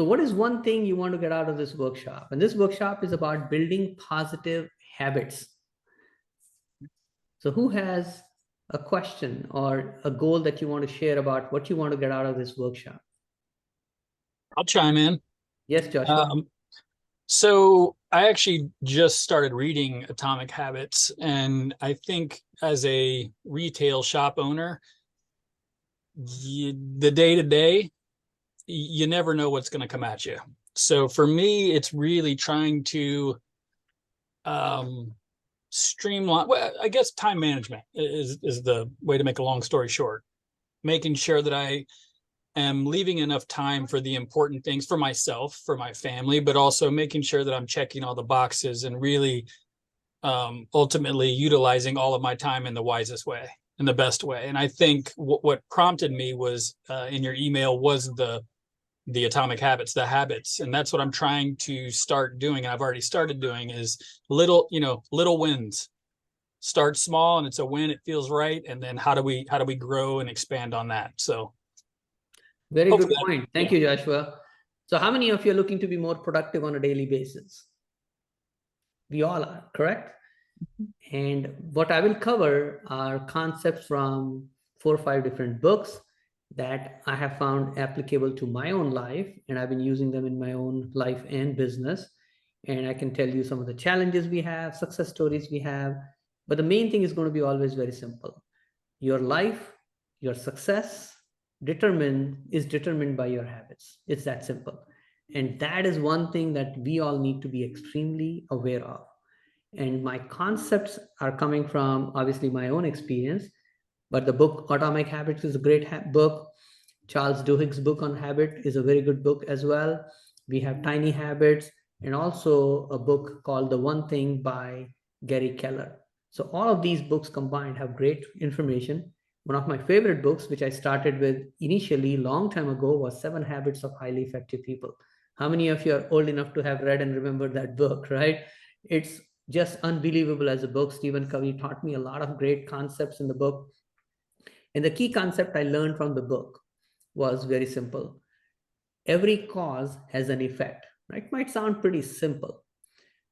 So what is one thing you want to get out of this workshop? And this workshop is about building positive habits. So who has a question or a goal that you want to share about what you want to get out of this workshop? I'll chime in. Yes, Joshua. So I actually just started reading Atomic Habits, and I think as a retail shop owner, the day to day, you never know what's going to come at you. So for me, it's really trying to um, streamline. Well, I guess time management is the way to make a long story short. Making sure that I am leaving enough time for the important things for myself, for my family, but also making sure that I'm checking all the boxes and really ultimately utilizing all of my time in the wisest way, in the best way. And I think what prompted me was in your email was the atomic habits, the habits, and that's what I'm trying to start doing. And I've already started doing is little wins. Start small, and it's a win. It feels right, and then how do we grow and expand on that? So Very good hopefully that, point. Thank yeah. you, Joshua. So how many of you are looking to be more productive on a daily basis? We all are, correct? And what I will cover are concepts from 4 or 5 different books that I have found applicable to my own life, and I've been using them in my own life and business. And I can tell you some of the challenges we have, success stories we have. But the main thing is going to be always very simple. Your life, your success is determined by your habits. It's that simple. And that is one thing that we all need to be extremely aware of. And my concepts are coming from obviously my own experience, but the book Atomic Habits is a great book. Charles Duhigg's book on habit is a very good book as well. We have Tiny Habits, and also a book called The One Thing by Gary Keller. So all of these books combined have great information. One of my favorite books, which I started with initially long time ago, was Seven Habits of Highly Effective People. How many of you are old enough to have read and remember that book, right? It's just unbelievable as a book. Stephen Covey taught me a lot of great concepts in the book. And the key concept I learned from the book was very simple. Every cause has an effect, right? It might sound pretty simple,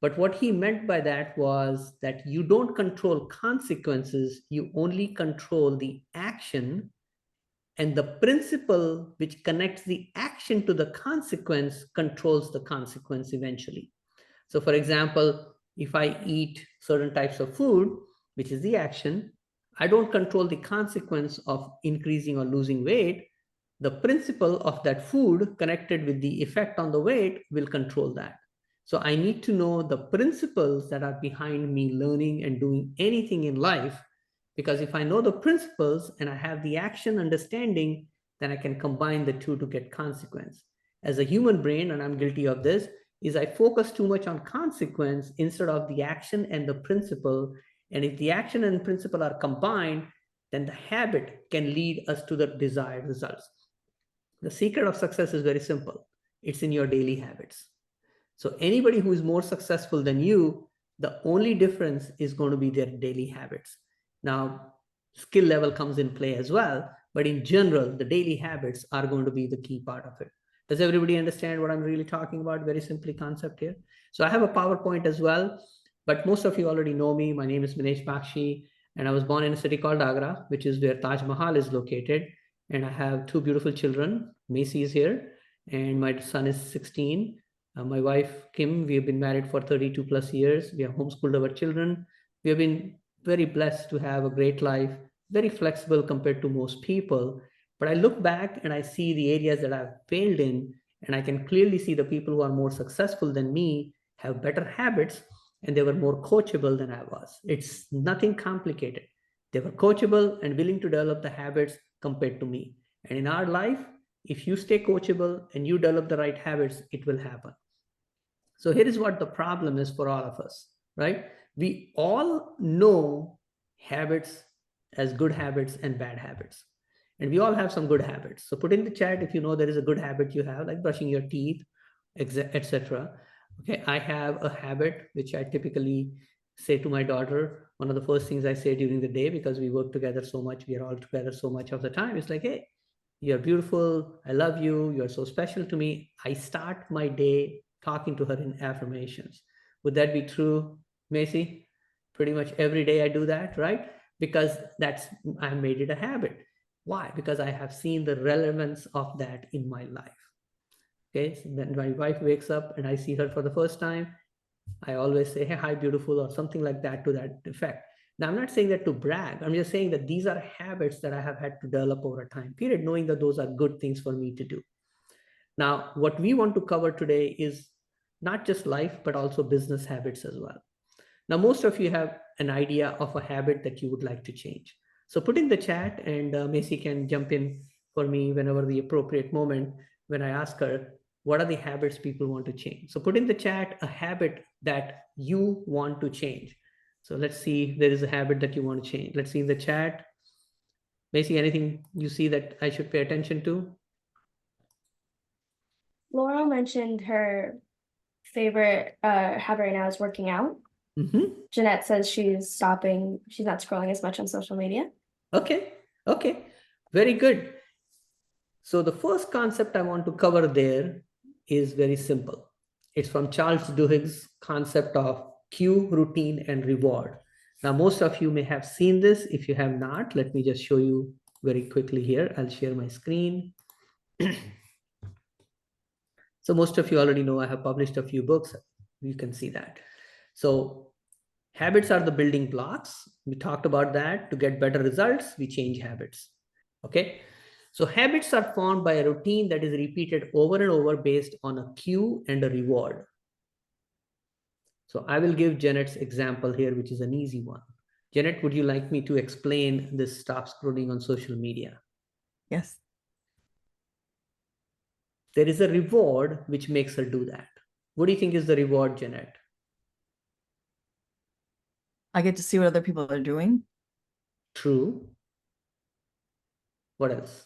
but what he meant by that was that you don't control consequences, you only control the action, and the principle which connects the action to the consequence controls the consequence eventually. So, for example, if I eat certain types of food, which is the action, I don't control the consequence of increasing or losing weight. The principle of that food connected with the effect on the weight will control that. So I need to know the principles that are behind me learning and doing anything in life. Because if I know the principles and I have the action understanding, then I can combine the two to get consequence. As a human brain, and I'm guilty of this, is I focus too much on consequence instead of the action and the principle. And if the action and principle are combined, then the habit can lead us to the desired results. The secret of success is very simple. It's in your daily habits. So anybody who is more successful than you, the only difference is going to be their daily habits. Now, skill level comes in play as well, but in general, the daily habits are going to be the key part of it. Does everybody understand what I'm really talking about? Very simply concept here. So I have a PowerPoint as well, but most of you already know me. My name is Minesh Baxi, and I was born in a city called Agra, which is where Taj Mahal is located. And I have 2 beautiful children. Macy is here, and my son is 16. My wife, Kim, we have been married for 32 plus years. We have homeschooled our children. We have been very blessed to have a great life, very flexible compared to most people. But I look back and I see the areas that I've failed in, and I can clearly see the people who are more successful than me have better habits, and they were more coachable than I was. It's nothing complicated. They were coachable and willing to develop the habits compared to me. And in our life, if you stay coachable and you develop the right habits, it will happen. So here is what the problem is for all of us, right? We all know habits as good habits and bad habits. And we all have some good habits. So put in the chat if you know there is a good habit you have, like brushing your teeth, etc. Okay, I have a habit which I typically say to my daughter. One of the first things I say during the day, because we work together so much, we are all together so much of the time, is like, hey, You're beautiful. I love you. You're so special to me. I start my day talking to her in affirmations. Would that be true, Macy? Pretty much every day I do that, right? Because I made it a habit. Why? Because I have seen the relevance of that in my life. Okay. So then my wife wakes up and I see her for the first time. I always say, hey, hi, beautiful, or something like that to that effect. Now, I'm not saying that to brag. I'm just saying that these are habits that I have had to develop over a time period, knowing that those are good things for me to do. Now, what we want to cover today is not just life, but also business habits as well. Now, most of you have an idea of a habit that you would like to change. So put in the chat and Macy can jump in for me whenever the appropriate moment when I ask her, what are the habits people want to change? So put in the chat a habit that you want to change. So let's see if there is a habit that you want to change. Let's see in the chat. Macy, anything you see that I should pay attention to? Laurel mentioned her favorite habit right now is working out. Jeanette says she's stopping, she's not scrolling as much on social media. Okay, okay, very good. So the first concept I want to cover there is very simple. It's from Charles Duhigg's concept of cue, routine, and reward. Now, most of you may have seen this. If you have not, let me just show you very quickly here. I'll share my screen. So most of you already know I have published a few books. You can see that. So habits are the building blocks. We talked about that. To get better results, we change habits. Okay. So habits are formed by a routine that is repeated over and over based on a cue and a reward. So I will give Janet's example here, which is an easy one. Janet, would you like me to explain this stop scrolling on social media? Yes. There is a reward which makes her do that. What do you think is the reward, Janet? I get to see what other people are doing. True. What else?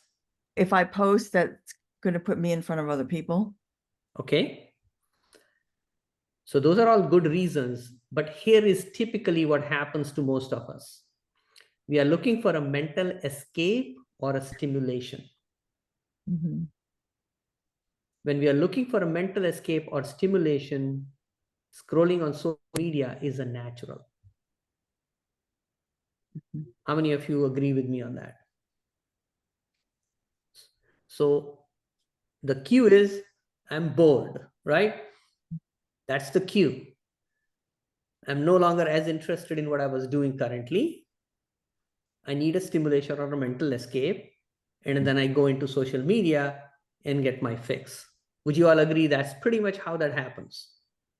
If I post, that's going to put me in front of other people. Okay. So those are all good reasons, but here is typically what happens to most of us. We are looking for a mental escape or a stimulation. Mm-hmm. When we are looking for a mental escape or stimulation, scrolling on social media is a natural. Mm-hmm. How many of you agree with me on that? So the cue is, I'm bored, right? That's the cue. I'm no longer as interested in what I was doing currently. I need a stimulation or a mental escape. And then I go into social media and get my fix. Would you all agree that's pretty much how that happens?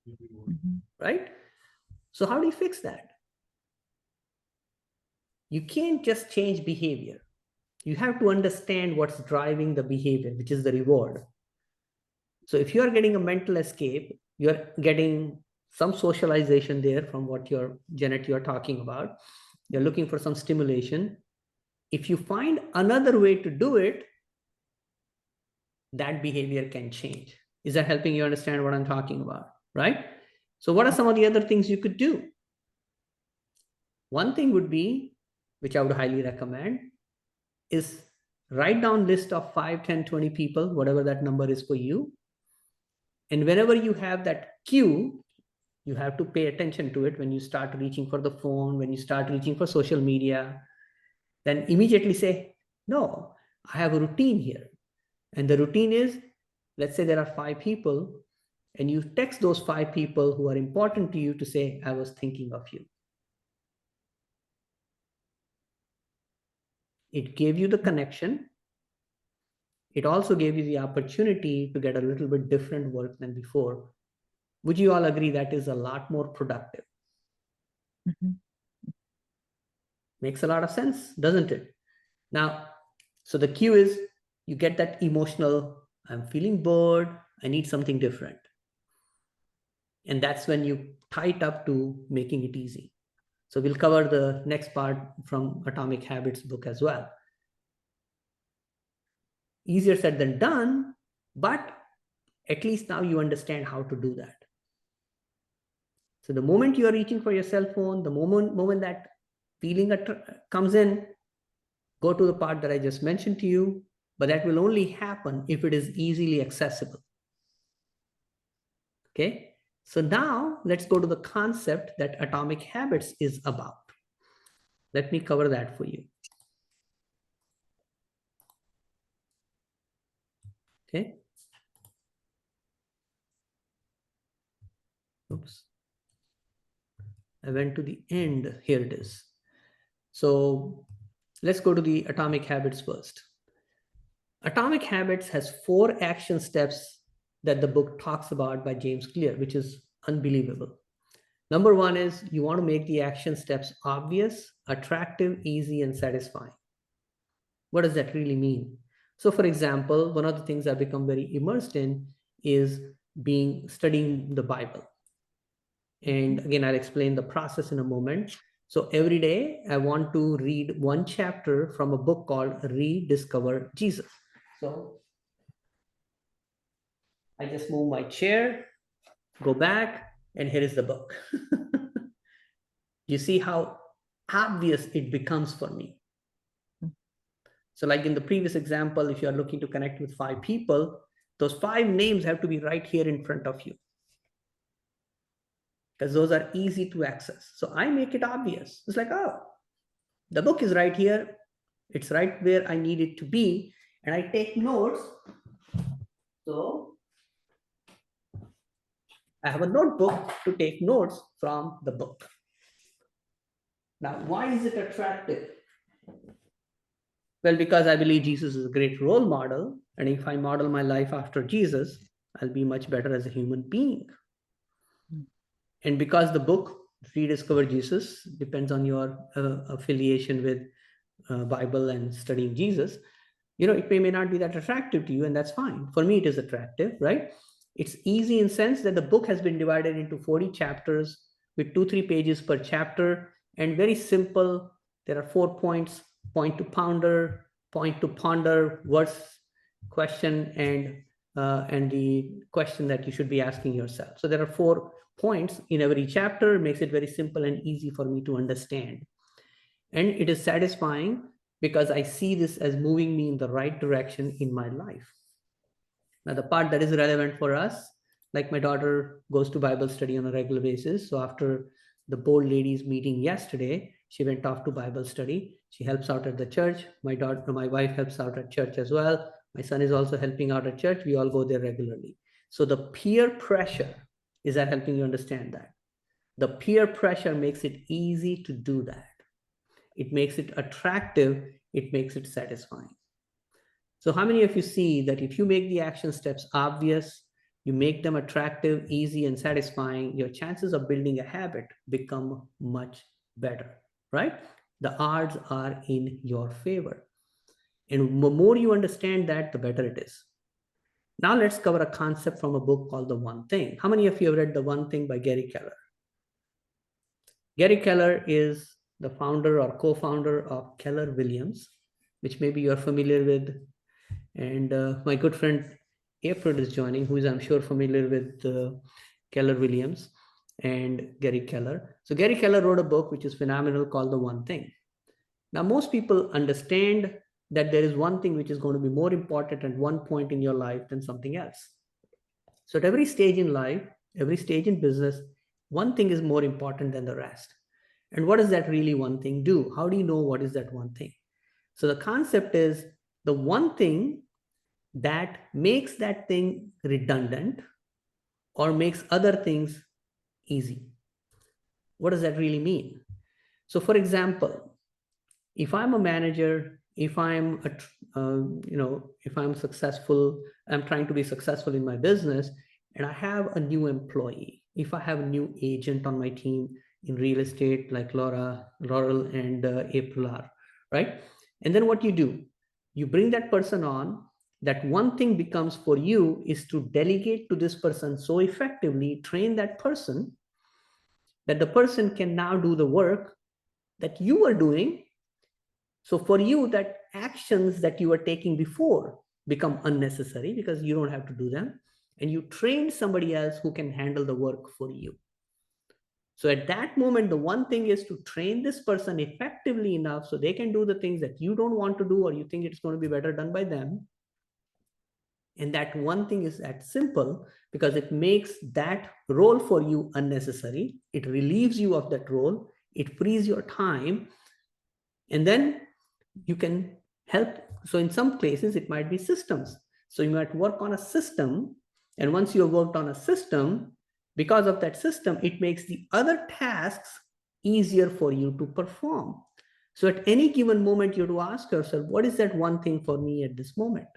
Mm-hmm. Right? So how do you fix that? You can't just change behavior. You have to understand what's driving the behavior, which is the reward. So if you are getting a mental escape, you're getting some socialization there from what Janet, you're talking about. You're looking for some stimulation. If you find another way to do it, that behavior can change. Is that helping you understand what I'm talking about? Right? So what are some of the other things you could do? One thing would be, which I would highly recommend, is write down list of 5, 10, 20 people, whatever that number is for you. And whenever you have that cue, you have to pay attention to it. When you start reaching for the phone, when you start reaching for social media, then immediately say, no, I have a routine here. And the routine is, let's say there are 5 people, and you text those 5 people who are important to you to say, I was thinking of you. It gave you the connection. It also gave you the opportunity to get a little bit different work than before. Would you all agree that is a lot more productive? Mm-hmm. Makes a lot of sense, doesn't it? Now, so the cue is you get that emotional, I'm feeling bored, I need something different. And that's when you tie it up to making it easy. So we'll cover the next part from Atomic Habits book as well. Easier said than done, but at least now you understand how to do that. So the moment you are reaching for your cell phone, the moment that feeling comes in, go to the part that I just mentioned to you. but that will only happen if it is easily accessible. Okay, so now let's go to the concept that Atomic Habits is about. Let me cover that for you. Okay. Oops. I went to the end. Here it is. So let's go to the Atomic Habits first. Atomic Habits has 4 action steps that the book talks about by James Clear, which is unbelievable. Number 1 is you want to make the action steps obvious, attractive, easy, and satisfying. What does that really mean? So for example, one of the things I've become very immersed in is studying the Bible. And again, I'll explain the process in a moment. So every day I want to read one chapter from a book called Rediscover Jesus. So I just move my chair, go back, and here is the book. You see how obvious it becomes for me. So like in the previous example, if you are looking to connect with 5 people, those 5 names have to be right here in front of you, because those are easy to access. So I make it obvious. It's like, oh, the book is right here. It's right where I need it to be. And I take notes. So I have a notebook to take notes from the book. Now, why is it attractive? Well, because I believe Jesus is a great role model. And if I model my life after Jesus, I'll be much better as a human being. And because the book Rediscover Jesus depends on your affiliation with Bible and studying Jesus, it may not be that attractive to you, and that's fine. For me, it is attractive, right? It's easy in sense that the book has been divided into 40 chapters with 2-3 pages per chapter, and very simple. There are 4 points: point to ponder, words, question, and the question that you should be asking yourself. So there are 4 points in every chapter. It makes it very simple and easy for me to understand. And it is satisfying because I see this as moving me in the right direction in my life. Now, the part that is relevant for us, like my daughter goes to Bible study on a regular basis. So after the board ladies meeting yesterday, she went off to Bible study. She helps out at the church. My wife helps out at church as well. My son is also helping out at church. We all go there regularly. So the peer pressure, is that helping you understand that? The peer pressure makes it easy to do that. It makes it attractive. It makes it satisfying. So how many of you see that if you make the action steps obvious, you make them attractive, easy, and satisfying, your chances of building a habit become much better, right? The odds are in your favor. And the more you understand that, the better it is. Now let's cover a concept from a book called The One Thing. How many of you have read The One Thing by Gary Keller? Gary Keller is the founder or co-founder of Keller Williams, which maybe you're familiar with. And my good friend April is joining, who is, I'm sure, familiar with Keller Williams and Gary Keller. So Gary Keller wrote a book which is phenomenal called The One Thing. Now, most people understand that there is one thing which is going to be more important at one point in your life than something else. So at every stage in life, every stage in business, one thing is more important than the rest. And what does that really one thing do? How do you know what is that one thing? So the concept is the one thing that makes that thing redundant or makes other things easy. What does that really mean? So for example, if I'm a manager, if I'm successful, I'm trying to be successful in my business, and I have a new employee, if I have a new agent on my team in real estate, like Laurel and April are, right? And then what you do, you bring that person on. That one thing becomes for you is to delegate to this person so effectively, train that person, that the person can now do the work that you were doing. So for you, that actions that you were taking before become unnecessary because you don't have to do them. And you train somebody else who can handle the work for you. So at that moment, the one thing is to train this person effectively enough so they can do the things that you don't want to do or you think it's going to be better done by them. And that one thing is that simple because it makes that role for you unnecessary. It relieves you of that role. It frees your time. And then you can help. So in some places, it might be systems. So you might work on a system. And once you have worked on a system, because of that system, it makes the other tasks easier for you to perform. So at any given moment, you have to ask yourself, what is that one thing for me at this moment?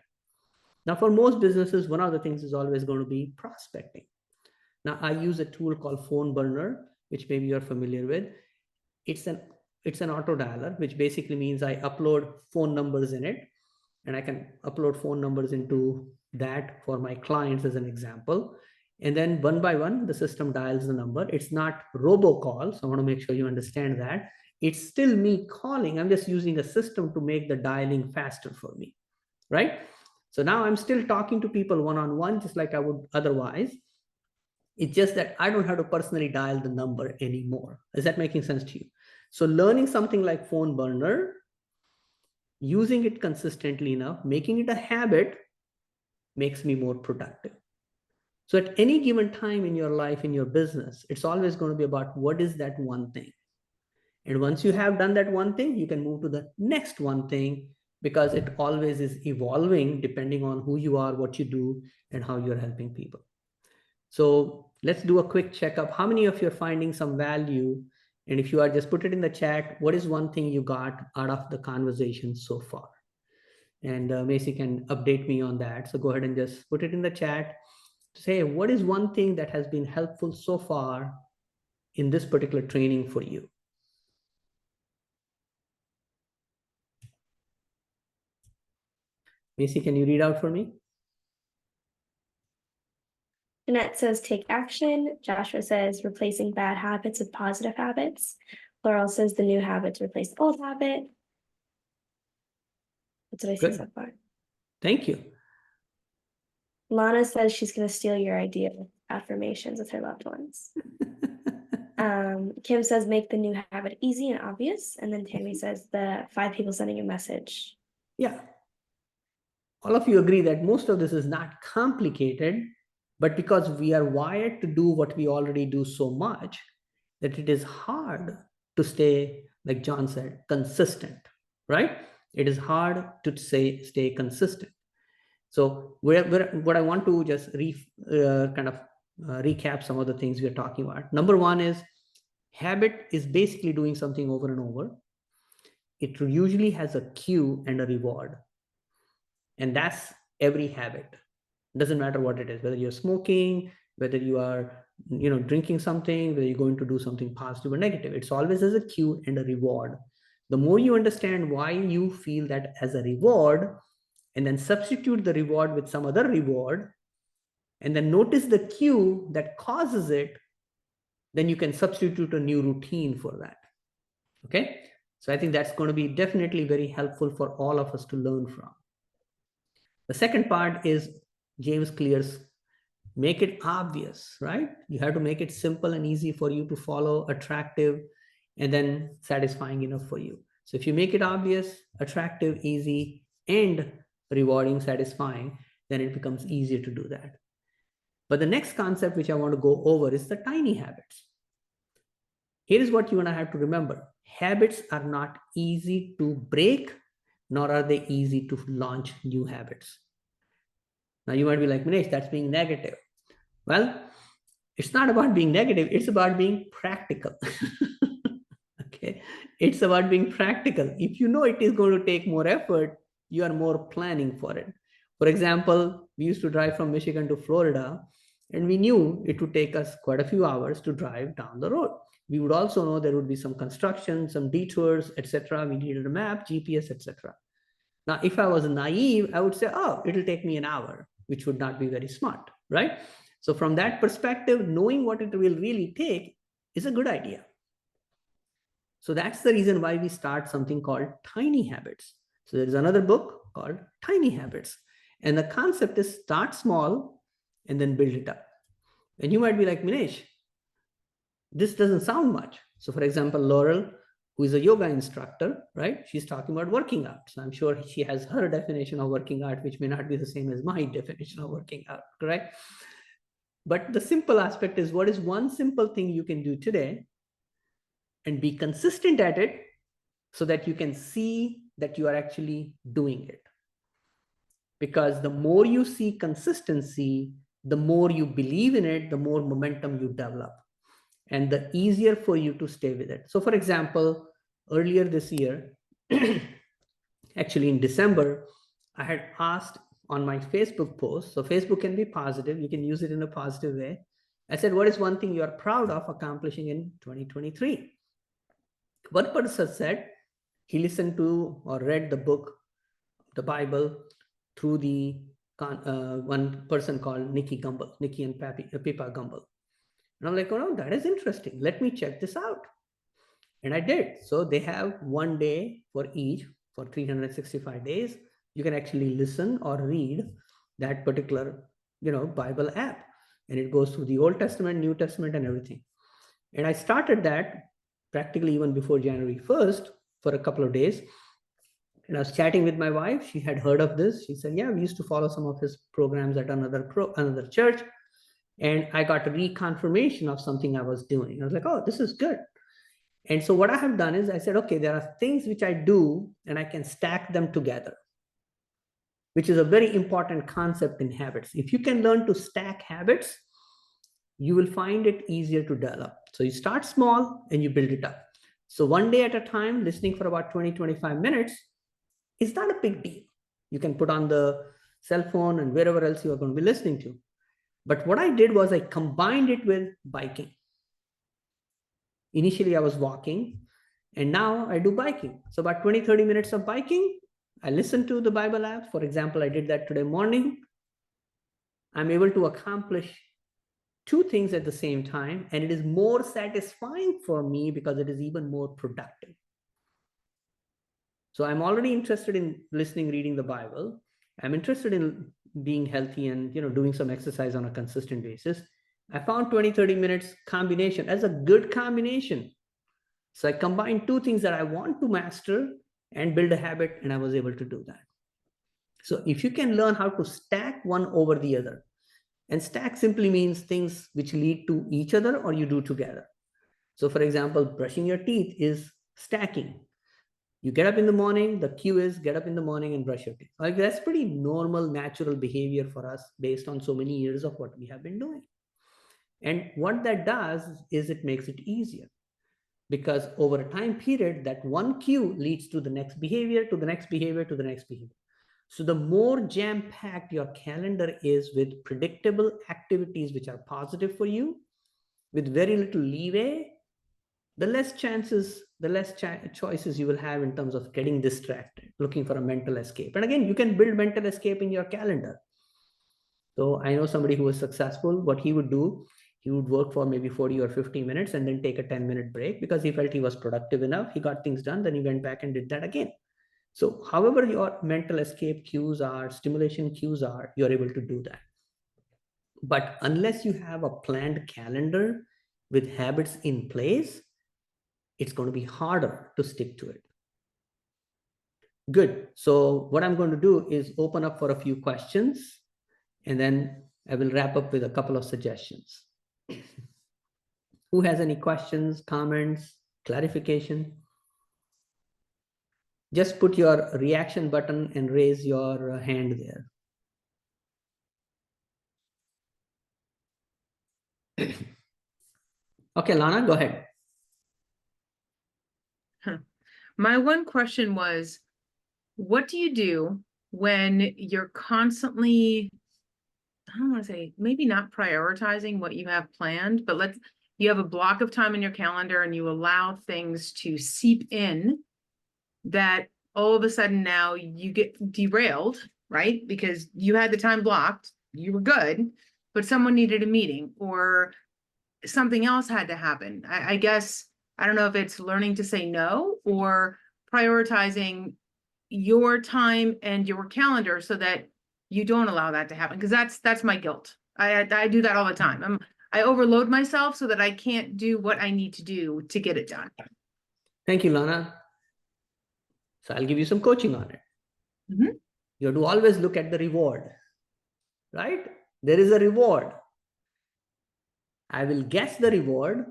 Now, for most businesses, one of the things is always going to be prospecting. Now, I use a tool called Phone Burner, which maybe you're familiar with. It's an auto dialer, which basically means I upload phone numbers in it, and I can upload phone numbers into that for my clients as an example. And then one by one, the system dials the number. It's not robocall, so I want to make sure you understand that. It's still me calling. I'm just using a system to make the dialing faster for me, right? So now I'm still talking to people one-on-one, just like I would otherwise. It's just that I don't have to personally dial the number anymore. Is that making sense to you? So learning something like Phone Burner, using it consistently enough, making it a habit, makes me more productive. So at any given time in your life, in your business, it's always going to be about what is that one thing. And once you have done that one thing, you can move to the next one thing, because it always is evolving depending on who you are, what you do, and how you're helping people. So let's do a quick checkup. How many of you are finding some value? And if you are, just put it in the chat. What is one thing you got out of the conversation so far? And Macy can update me on that. So go ahead and just put it in the chat. Say, what is one thing that has been helpful so far in this particular training for you? Macy, can you read out for me? Jeanette says take action. Joshua says replacing bad habits with positive habits. Laurel says the new habits replace the old habit. That's what I see Good. so far. Thank you. Lana says she's going to steal your idea of affirmations with her loved ones. Kim says make the new habit easy and obvious. And then Tammy says the 5 people sending a message. Yeah. All of you agree that most of this is not complicated, but because we are wired to do what we already do so much, that it is hard to stay, like John said, consistent, right? It is hard to stay consistent. So what I want to just recap some of the things we are talking about. Number one is habit is basically doing something over and over. It usually has a cue and a reward. And that's every habit. Doesn't matter what it is, whether you're smoking, whether you are drinking something, whether you're going to do something positive or negative. It's always as a cue and a reward. The more you understand why you feel that as a reward, and then substitute the reward with some other reward, and then notice the cue that causes it, then you can substitute a new routine for that. Okay? So I think that's going to be definitely very helpful for all of us to learn from. The second part is James Clear's make it obvious, right? You have to make it simple and easy for you to follow, attractive, and then satisfying enough for you. So if you make it obvious, attractive, easy, and rewarding, satisfying, then it becomes easier to do that. But the next concept which I want to go over is the tiny habits. Here is what you and I have to remember. Habits are not easy to break, nor are they easy to launch new habits. Now you might be like, Minesh, that's being negative. Well, it's not about being negative. It's about being practical. Okay. It's about being practical. If you know it is going to take more effort, you are more planning for it. For example, we used to drive from Michigan to Florida, and we knew it would take us quite a few hours to drive down the road. We would also know there would be some construction, some detours, etc. We needed a map, GPS, etc. Now, if I was naive, I would say, oh, it'll take me an hour, which would not be very smart, right? So from that perspective, knowing what it will really take is a good idea. So that's the reason why we start something called tiny habits. So there's another book called Tiny Habits. And the concept is start small and then build it up. And you might be like, Minesh, this doesn't sound much. So for example, Laurel, who is a yoga instructor, right? She's talking about working out. So I'm sure she has her definition of working out, which may not be the same as my definition of working out, correct? But the simple aspect is, what is one simple thing you can do today and be consistent at it so that you can see that you are actually doing it? Because the more you see consistency, the more you believe in it, the more momentum you develop, and the easier for you to stay with it. So for example, earlier this year, actually in December, I had asked on my Facebook post, so Facebook can be positive, you can use it in a positive way. I said, what is one thing you are proud of accomplishing in 2023? One person said he listened to or read the book, the Bible, through the one person called Nikki and Pippa Gumbel. And I'm like, oh no, that is interesting. Let me check this out. And I did. So they have one day for each for 365 days. You can actually listen or read that particular, Bible app. And it goes through the Old Testament, New Testament, and everything. And I started that practically even before January 1st for a couple of days. And I was chatting with my wife. She had heard of this. She said, yeah, we used to follow some of his programs at another church. And I got a reconfirmation of something I was doing. I was like, oh, this is good. And so what I have done is I said, okay, there are things which I do and I can stack them together, which is a very important concept in habits. If you can learn to stack habits, you will find it easier to develop. So you start small and you build it up. So one day at a time, listening for about 20-25 minutes is not a big deal. You can put on the cell phone and wherever else you are going to be listening to. But what I did was I combined it with biking. Initially, I was walking, and now I do biking. So about 20-30 minutes of biking, I listen to the Bible app. For example, I did that today morning. I'm able to accomplish two things at the same time, and it is more satisfying for me because it is even more productive. So I'm already interested in listening, reading the Bible. I'm interested in being healthy and doing some exercise on a consistent basis. I found 20-30 minutes combination as a good combination. So I combined two things that I want to master and build a habit, and I was able to do that. So if you can learn how to stack one over the other, and stack simply means things which lead to each other or you do together. So for example, brushing your teeth is stacking. You get up in the morning, the cue is get up in the morning and brush your teeth. Like that's pretty normal, natural behavior for us based on so many years of what we have been doing. And what that does is it makes it easier, because over a time period, that one cue leads to the next behavior, to the next behavior, to the next behavior. So the more jam-packed your calendar is with predictable activities which are positive for you, with very little leeway, the less chances, the less choices you will have in terms of getting distracted, looking for a mental escape. And again, you can build mental escape in your calendar. So I know somebody who was successful. What he would do, he would work for maybe 40 or 50 minutes and then take a 10-minute break because he felt he was productive enough. He got things done. Then he went back and did that again. So however your mental escape cues are, stimulation cues are, you're able to do that. But unless you have a planned calendar with habits in place, it's going to be harder to stick to it. Good. So what I'm going to do is open up for a few questions, and then I will wrap up with a couple of suggestions. Who has any questions, comments, clarification? Just put your reaction button and raise your hand there. Okay, Lana, go ahead. My one question was, what do you do when you're constantly, I don't want to say, maybe not prioritizing what you have planned, but you have a block of time in your calendar and you allow things to seep in that all of a sudden now you get derailed, right? Because you had the time blocked, you were good, but someone needed a meeting or something else had to happen. I guess, I don't know if it's learning to say no or prioritizing your time and your calendar so that you don't allow that to happen. Because that's my guilt. I do that all the time. I overload myself so that I can't do what I need to do to get it done. Thank you, Lana. So I'll give you some coaching on it. Mhm. You have to always look at the reward, right? There is a reward. I will guess the reward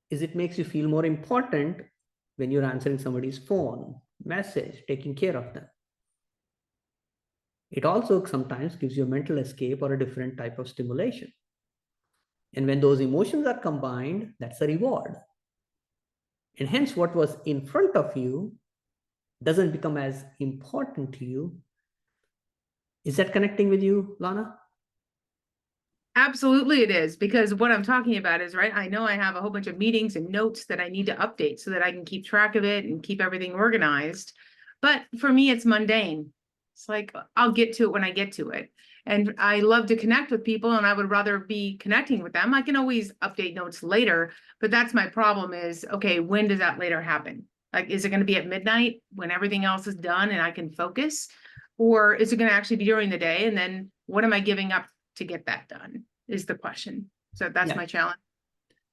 is it makes you feel more important when you're answering somebody's phone, message, taking care of them. It also sometimes gives you a mental escape or a different type of stimulation. And when those emotions are combined, that's a reward. And hence, what was in front of you doesn't become as important to you. Is that connecting with you, Lana? Absolutely it is, because what I'm talking about is, right, I know I have a whole bunch of meetings and notes that I need to update so that I can keep track of it and keep everything organized. But for me, it's mundane. It's like, I'll get to it when I get to it. And I love to connect with people and I would rather be connecting with them. I can always update notes later, but that's my problem is, okay, when does that later happen? Like, is it going to be at midnight when everything else is done and I can focus? Or is it going to actually be during the day? And then what am I giving up to get that done is the question. So that's my challenge.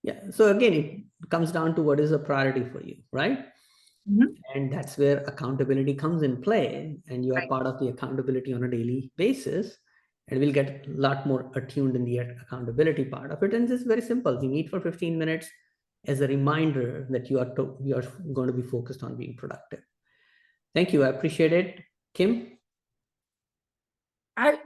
Yeah. So again, it comes down to what is a priority for you, right? Mhm. And that's where accountability comes in play. And you are Right. part of the accountability on a daily basis. And we'll get a lot more attuned in the accountability part of it. And it's very simple. You meet for 15 minutes as a reminder that you are going to be focused on being productive. Thank you. I appreciate it. Kim? I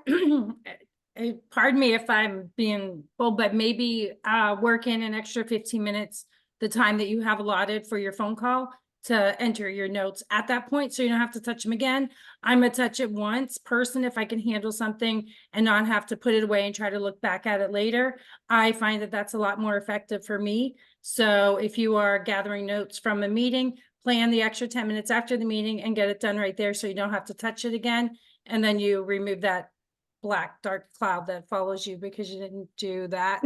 pardon me if I'm being bold, but maybe work in an extra 15 minutes, the time that you have allotted for your phone call to enter your notes at that point, so you don't have to touch them again. I'm a touch it once person. If I can handle something and not have to put it away and try to look back at it later, I find that that's a lot more effective for me. So if you are gathering notes from a meeting, plan the extra 10 minutes after the meeting and get it done right there so you don't have to touch it again. And then you remove that black dark cloud that follows you because you didn't do that.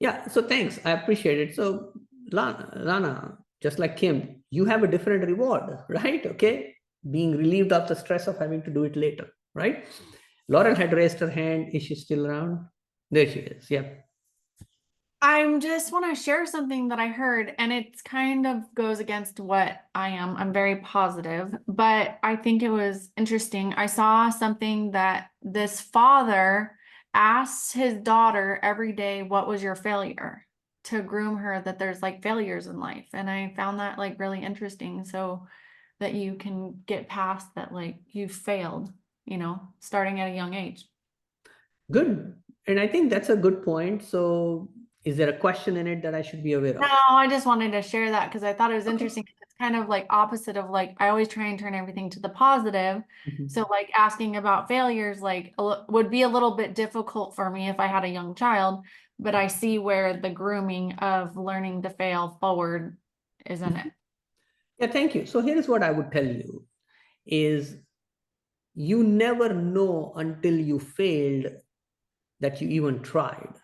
Yeah. So thanks. I appreciate it. So Lana, just like Kim, you have a different reward, right? Okay. Being relieved of the stress of having to do it later, right? Laurel had raised her hand. Is she still around? There she is. Yep. I'm just want to share something that I heard, and it's kind of goes against what I am. I'm very positive, but I think it was interesting. I saw something that this father asks his daughter every day, "What was your failure?" to groom her that there's like failures in life. And I found that like really interesting, so that you can get past that, like you failed, starting at a young age. Good. And I think that's a good point. So is there a question in it that I should be aware of? No, I just wanted to share that because I thought it was interesting. It's kind of like opposite of like, I always try and turn everything to the positive. Mhm. So like asking about failures, like would be a little bit difficult for me if I had a young child, but I see where the grooming of learning to fail forward is in it. Yeah, thank you. So here's what I would tell you is you never know until you failed that you even tried.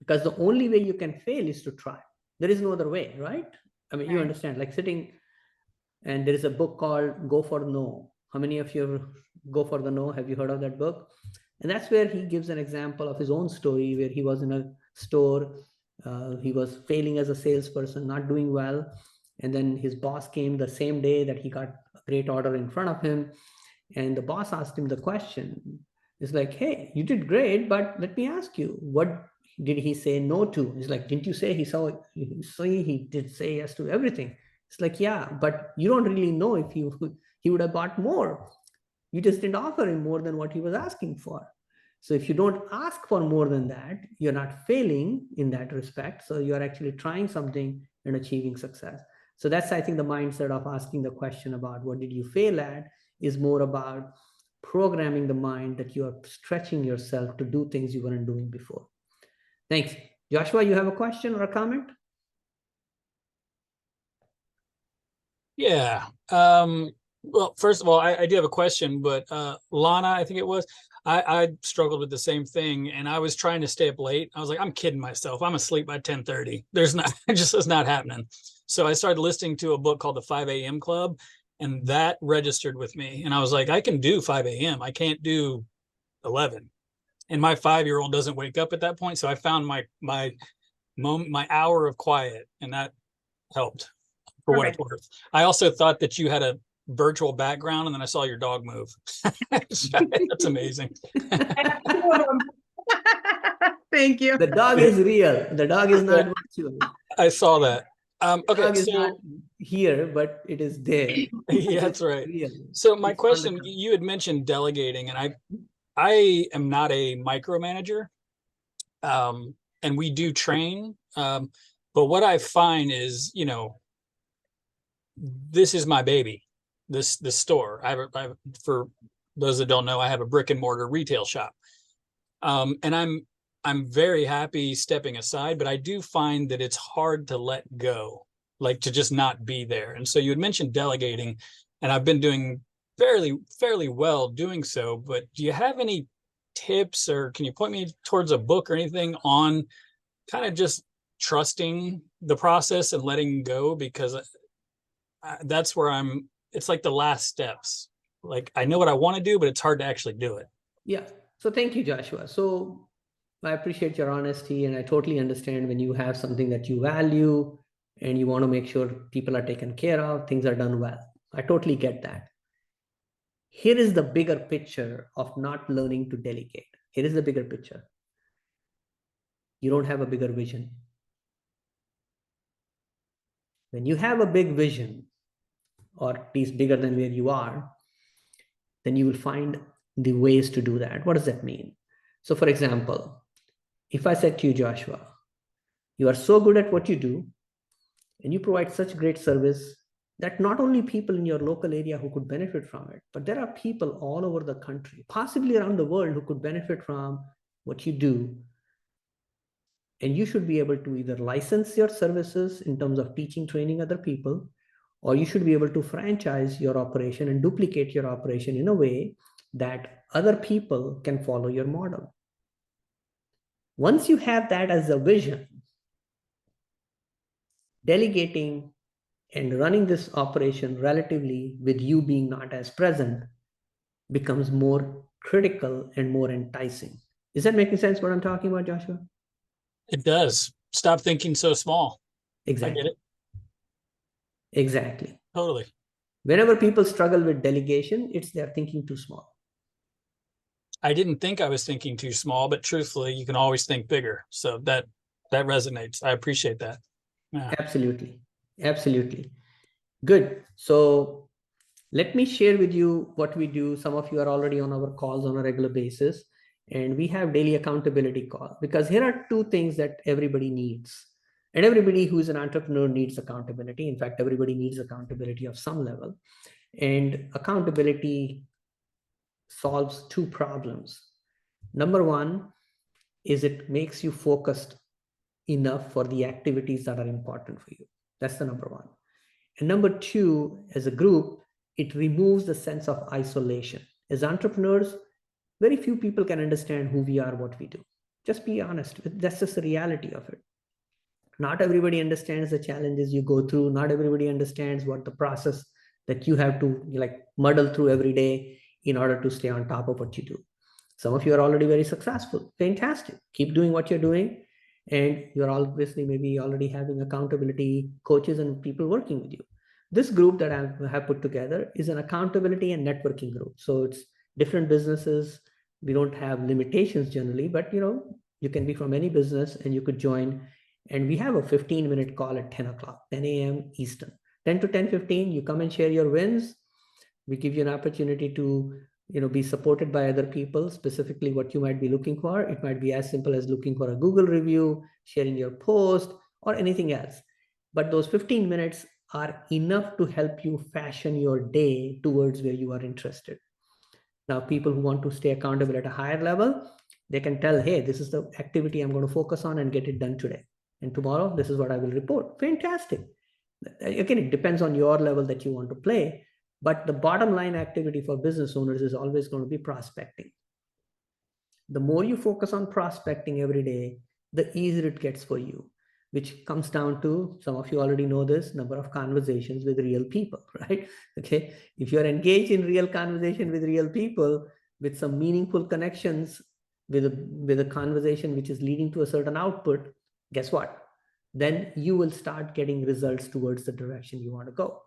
Because the only way you can fail is to try. There is no other way, right? I mean, you Right. understand, like sitting, and there is a book called Go for No. How many of you Go for the No? Have you heard of that book? And that's where he gives an example of his own story where he was in a store. He was failing as a salesperson, not doing well. And then his boss came the same day that he got a great order in front of him. And the boss asked him the question. It's like, hey, you did great, but let me ask you, what did he say no to? He's like, didn't you say he did say yes to everything? It's like, yeah, but you don't really know if he would have bought more. You just didn't offer him more than what he was asking for. So if you don't ask for more than that, you're not failing in that respect. So you're actually trying something and achieving success. So that's, I think, the mindset of asking the question about what did you fail at is more about programming the mind that you are stretching yourself to do things you weren't doing before. Thanks. Joshua, you have a question or a comment? Yeah. Well, first of all, I do have a question, but Lana, I think it was, I struggled with the same thing, and I was trying to stay up late. I was like, I'm kidding myself. I'm asleep by 10:30. There's not, it just is not happening. So I started listening to a book called The 5 a.m. Club, and that registered with me. And I was like, I can do 5 a.m. I can't do 11. And my 5-year-old doesn't wake up at that point. So I found my my hour of quiet, and that helped for what it's Perfect. worth. I also thought that you had a virtual background, and then I saw your dog move. That's amazing. Thank you. The dog is real. The dog is not virtual. I saw that. The Okay, dog is so not here, but it is there. yeah, that's right. Real. So my It's on the question, ground. you had mentioned delegating, and I am not a micromanager, and we do train. But what I find is, this is my baby, this store. For those that don't know, I have a brick and mortar retail shop. And I'm very happy stepping aside, but I do find that it's hard to let go, like to just not be there. And so you had mentioned delegating, and I've been doing fairly well doing so, but do you have any tips, or can you point me towards a book or anything on kind of just trusting the process and letting go? Because that's where it's like the last steps. Like, I know what I want to do, but it's hard to actually do it. Yeah. So thank you, Joshua. So I appreciate your honesty, and I totally understand when you have something that you value and you want to make sure people are taken care of, things are done well. I totally get that. Here is the bigger picture of not learning to delegate. Here is the bigger picture. You don't have a bigger vision. When you have a big vision, or at least bigger than where you are, then you will find the ways to do that. What does that mean? So for example, if I said to you, Joshua, you are so good at what you do, and you provide such great service that not only people in your local area who could benefit from it, but there are people all over the country, possibly around the world, who could benefit from what you do. And you should be able to either license your services in terms of teaching, training other people, or you should be able to franchise your operation and duplicate your operation in a way that other people can follow your model. Once you have that as a vision, delegating and running this operation relatively with you being not as present becomes more critical and more enticing. Is that making sense what I'm talking about, Joshua? It does. Stop thinking so small. Exactly. I get it. Exactly. Totally. Whenever people struggle with delegation, it's they're thinking too small. I didn't think I was thinking too small, but truthfully, you can always think bigger. So that resonates. I appreciate that. Yeah. Absolutely. Absolutely. Good. So let me share with you what we do. Some of you are already on our calls on a regular basis, and we have daily accountability call, because here are two things that everybody needs. And everybody who is an entrepreneur needs accountability. In fact, everybody needs accountability of some level. And accountability solves two problems. Number one is it makes you focused enough for the activities that are important for you. That's the number one. And number two, as a group, it removes the sense of isolation. As entrepreneurs, very few people can understand who we are, what we do. Just be honest. That's just the reality of it. Not everybody understands the challenges you go through. Not everybody understands what the process that you have to muddle through every day in order to stay on top of what you do. Some of you are already very successful. Fantastic. Keep doing what you're doing. And you're obviously maybe already having accountability coaches and people working with you. This group that I have put together is an accountability and networking group. So it's different businesses. We don't have limitations generally, but you can be from any business and you could join. And we have a 15-minute call at 10 o'clock, 10 a.m. Eastern. 10 to 10:15, you come and share your wins. We give you an opportunity to be supported by other people, specifically what you might be looking for. It might be as simple as looking for a Google review, sharing your post, or anything else. But those 15 minutes are enough to help you fashion your day towards where you are interested. Now, people who want to stay accountable at a higher level, they can tell, hey, this is the activity I'm going to focus on and get it done today. And tomorrow, this is what I will report. Fantastic. Again, it depends on your level that you want to play. But the bottom line activity for business owners is always going to be prospecting. The more you focus on prospecting every day, the easier it gets for you, which comes down to, some of you already know this, number of conversations with real people, right? Okay. If you're engaged in real conversation with real people, with some meaningful connections, with a conversation which is leading to a certain output, guess what? then you will start getting results towards the direction you want to go.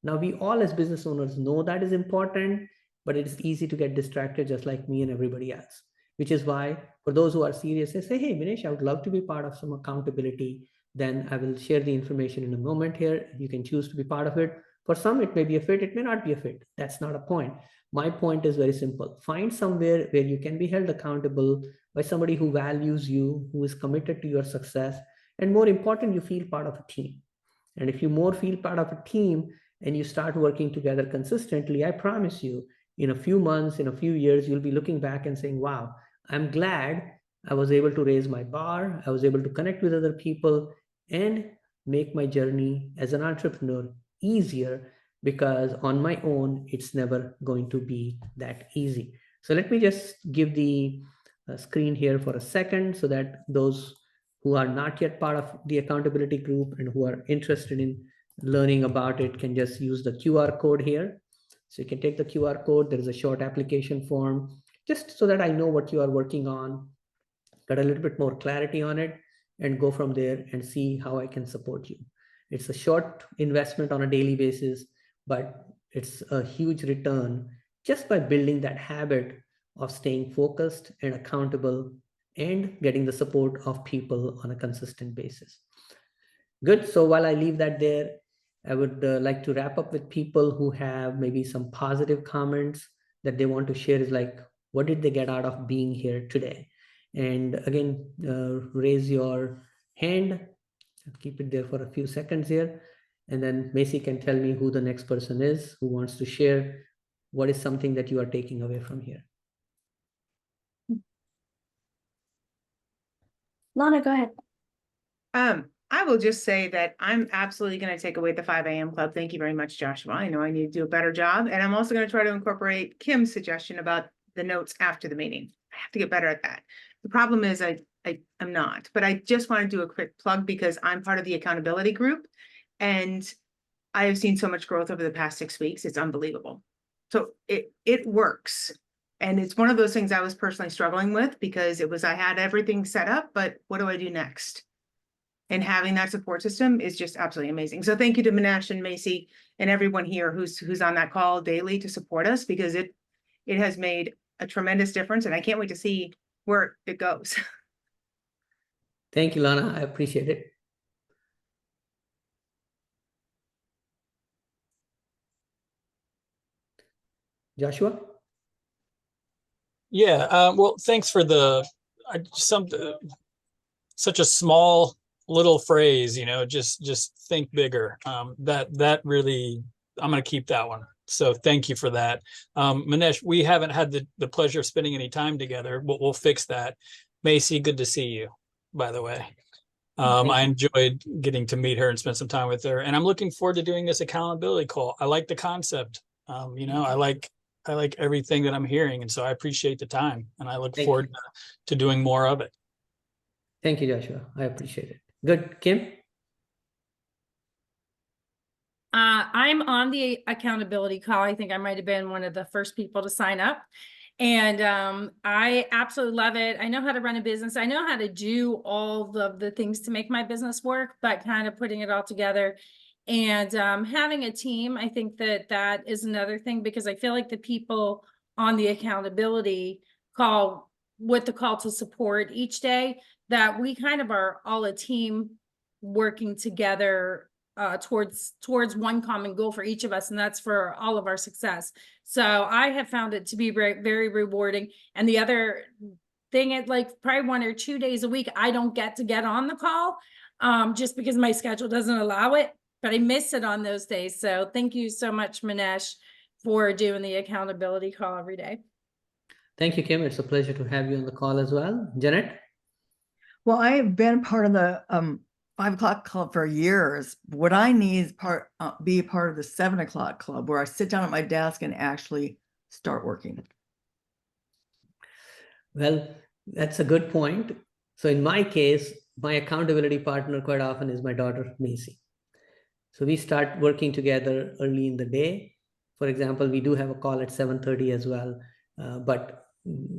Now, we all as business owners know that is important, but it is easy to get distracted just like me and everybody else, which is why for those who are serious, they say, hey, Minesh, I would love to be part of some accountability. Then I will share the information in a moment here. You can choose to be part of it. For some, it may be a fit, it may not be a fit. That's not a point. My point is very simple. Find somewhere where you can be held accountable by somebody who values you, who is committed to your success, and more important, you feel part of a team. And if you more feel part of a team and you start working together consistently, I promise you, in a few months, in a few years, you'll be looking back and saying, wow, I'm glad I was able to raise my bar. I was able to connect with other people and make my journey as an entrepreneur easier, because on my own, it's never going to be that easy. So let me just give the screen here for a second so that those who are not yet part of the accountability group and who are interested in learning about it can just use the QR code here. So you can take the QR code. There is a short application form, just so that I know what you are working on, get a little bit more clarity on it, and go from there and see how I can support you. It's a short investment on a daily basis, but it's a huge return just by building that habit of staying focused and accountable and getting the support of people on a consistent basis. Good. So while I leave that there, I would like to wrap up with people who have maybe some positive comments that they want to share, is like, what did they get out of being here today? And again, raise your hand. Keep it there for a few seconds here. And then Macy can tell me who the next person is who wants to share what is something that you are taking away from here. Lana, go ahead. I will just say that I'm absolutely going to take away the 5 a.m. club. Thank you very much, Joshua. I know I need to do a better job. And I'm also going to try to incorporate Kim's suggestion about the notes after the meeting. I have to get better at that. The problem is I'm not, but I just want to do a quick plug because I'm part of the accountability group and I have seen so much growth over the past 6 weeks. It's unbelievable. So it works. And it's one of those things I was personally struggling with because I had everything set up, but what do I do next? And having that support system is just absolutely amazing. So thank you to Minesh and Macy and everyone here who's on that call daily to support us, because it has made a tremendous difference. And I can't wait to see where it goes. Thank you, Lana. I appreciate it. Joshua? Yeah, well, thanks for such a small little phrase, just think bigger. That really, I'm going to keep that one. So thank you for that. Minesh, we haven't had the pleasure of spending any time together, but we'll fix that. Macy, good to see you, by the way. I enjoyed getting to meet her and spend some time with her, and I'm looking forward to doing this accountability call. I like the concept. I like everything that I'm hearing, and so I appreciate the time, and I look forward to doing more of it. Thank you, Joshua. I appreciate it. Good. Kim? I'm on the accountability call. I think I might have been one of the first people to sign up. And I absolutely love it. I know how to run a business. I know how to do all the things to make my business work, but kind of putting it all together. And having a team, I think that is another thing, because I feel like the people on the accountability call, with the call to support each day, that we kind of are all a team working together towards one common goal for each of us, and that's for all of our success. So I have found it to be very, very rewarding. And the other thing, at like probably 1 or 2 days a week, I don't get on the call just because my schedule doesn't allow it, but I miss it on those days. So thank you so much, Minesh, for doing the accountability call every day. Thank you, Kim. It's a pleasure to have you on the call as well. Janet? Well, I have been part of the 5 o'clock club for years. What I need is be a part of the 7 o'clock club, where I sit down at my desk and actually start working. Well, that's a good point. So in my case, my accountability partner quite often is my daughter, Macy. So we start working together early in the day. For example, we do have a call at 7:30 as well. But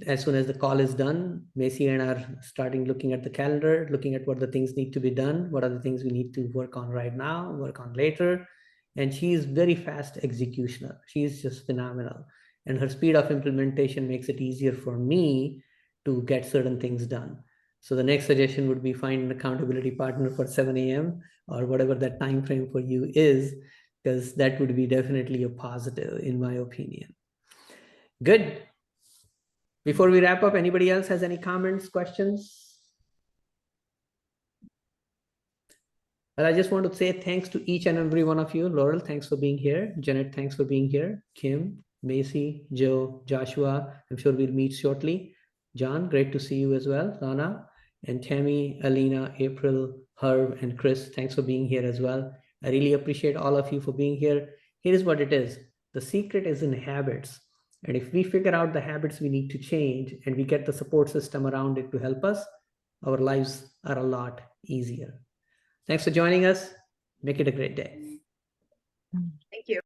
as soon as the call is done, Macy and I are starting looking at the calendar, looking at what the things need to be done, what are the things we need to work on right now, work on later. And she is very fast executioner. She's just phenomenal. And her speed of implementation makes it easier for me to get certain things done. So the next suggestion would be find an accountability partner for 7 a.m. or whatever that time frame for you is, because that would be definitely a positive in my opinion. Good. Before we wrap up, anybody else has any comments, questions? Well, I just want to say thanks to each and every one of you. Laurel, thanks for being here. Janet, thanks for being here. Kim, Macy, Joe, Joshua, I'm sure we'll meet shortly. John, great to see you as well. Rana, and Tammy, Alina, April, Herb, and Chris, thanks for being here as well. I really appreciate all of you for being here. Here's what it is. The secret is in habits. And if we figure out the habits we need to change and we get the support system around it to help us, our lives are a lot easier. Thanks for joining us. Make it a great day.